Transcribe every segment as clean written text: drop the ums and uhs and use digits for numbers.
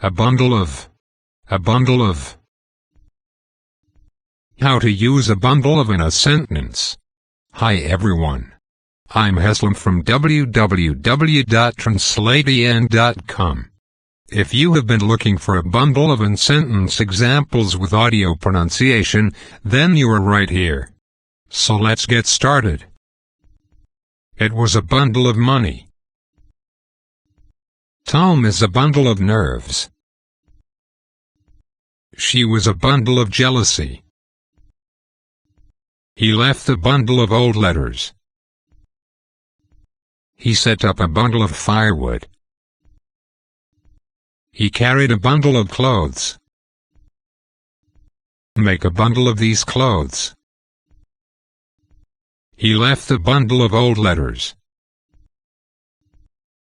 A bundle of. How to use a bundle of in a sentence. Hi everyone. I'm Heslam from www.translatein.com. If you have been looking for a bundle of in sentence examples with audio pronunciation, then you are right here. So let's get started. It was a bundle of money. Tom is a bundle of nerves. She was a bundle of jealousy. He left a bundle of old letters. He set up a bundle of firewood. He carried a bundle of clothes. Make a bundle of these clothes. He left a bundle of old letters.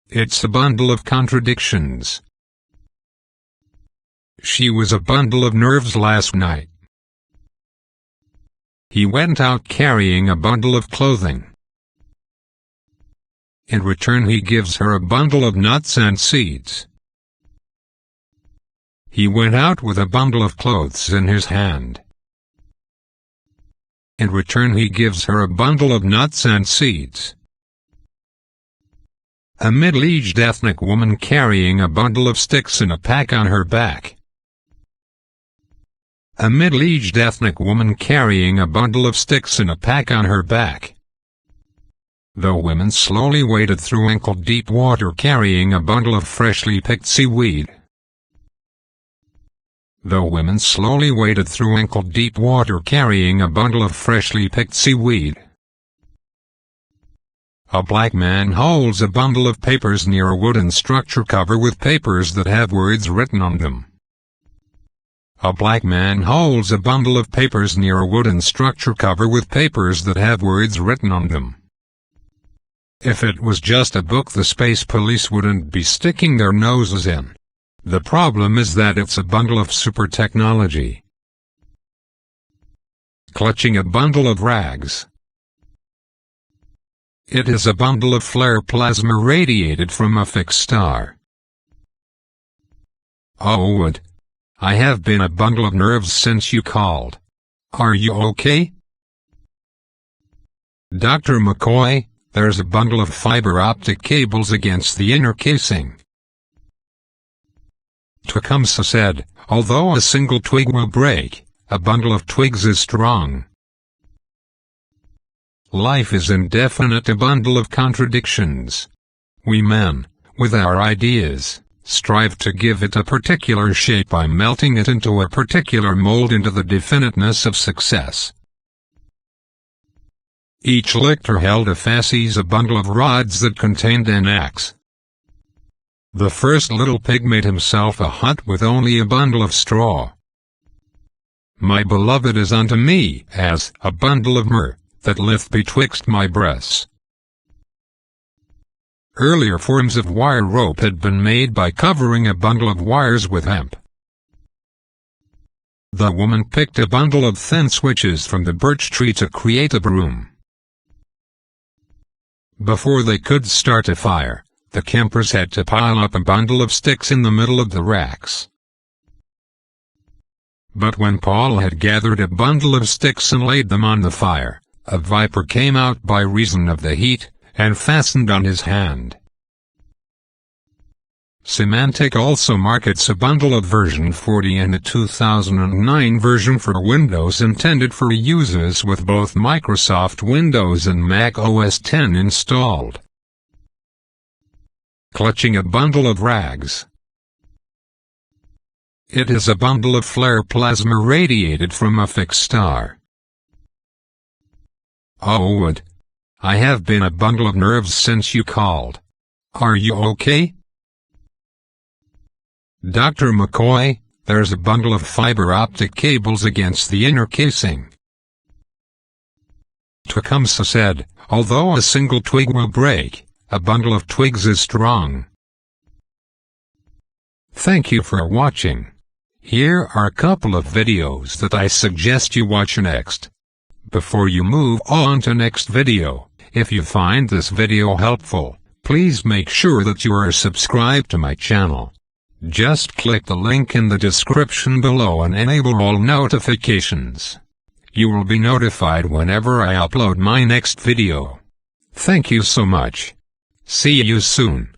It's a bundle of contradictions. She was a bundle of nerves last night. He went out carrying a bundle of clothing. In return he gives her a bundle of nuts and seeds. He went out with a bundle of clothes in his hand. In return he gives her a bundle of nuts and seeds. A middle-aged ethnic woman carrying a bundle of sticks in a pack on her back. A middle-aged ethnic woman carrying a bundle of sticks in a pack on her back. The women slowly waded through ankle-deep water carrying a bundle of freshly picked seaweed. The women slowly waded through ankle-deep water carrying a bundle of freshly picked seaweed. A black man holds a bundle of papers near a wooden structure cover with papers that have words written on them. A black man holds a bundle of papers near a wooden structure cover with papers that have words written on them. If it was just a book, the space police wouldn't be sticking their noses in. The problem is that it's a bundle of super technology. Clutching a bundle of rags. It is a bundle of flare plasma radiated from a fixed star. Oh, Wood. I have been a bundle of nerves since you called. Are you okay? Dr. McCoy, there's a bundle of fiber optic cables against the inner casing. Tecumseh said, although a single twig will break, a bundle of twigs is strong. Life is indefinite, a bundle of contradictions. We men, with our ideas, strive to give it a particular shape by melting it into a particular mold into the definiteness of success. Each lictor held a fasces, a bundle of rods that contained an axe. The first little pig made himself a hut with only a bundle of straw. My beloved is unto me as a bundle of myrrh that lieth betwixt my breasts. Earlier forms of wire rope had been made by covering a bundle of wires with hemp. The woman picked a bundle of thin switches from the birch tree to create a broom. Before they could start a fire, the campers had to pile up a bundle of sticks in the middle of the racks. But when Paul had gathered a bundle of sticks and laid them on the fire, a viper came out by reason of the heat, and fastened on his hand. Semantic also markets a bundle of version 40 and a 2009 version for Windows intended for users with both Microsoft Windows and Mac OS X installed. Clutching a bundle of rags. It is a bundle of flare plasma radiated from a fixed star. Oh, Wood. I have been a bundle of nerves since you called. Are you okay? Dr. McCoy, there's a bundle of fiber optic cables against the inner casing. Tecumseh said, although a single twig will break, a bundle of twigs is strong. Thank you for watching. Here are a couple of videos that I suggest you watch next. Before you move on to next video, if you find this video helpful, please make sure that you are subscribed to my channel. Just click the link in the description below and enable all notifications. You will be notified whenever I upload my next video. Thank you so much. See you soon.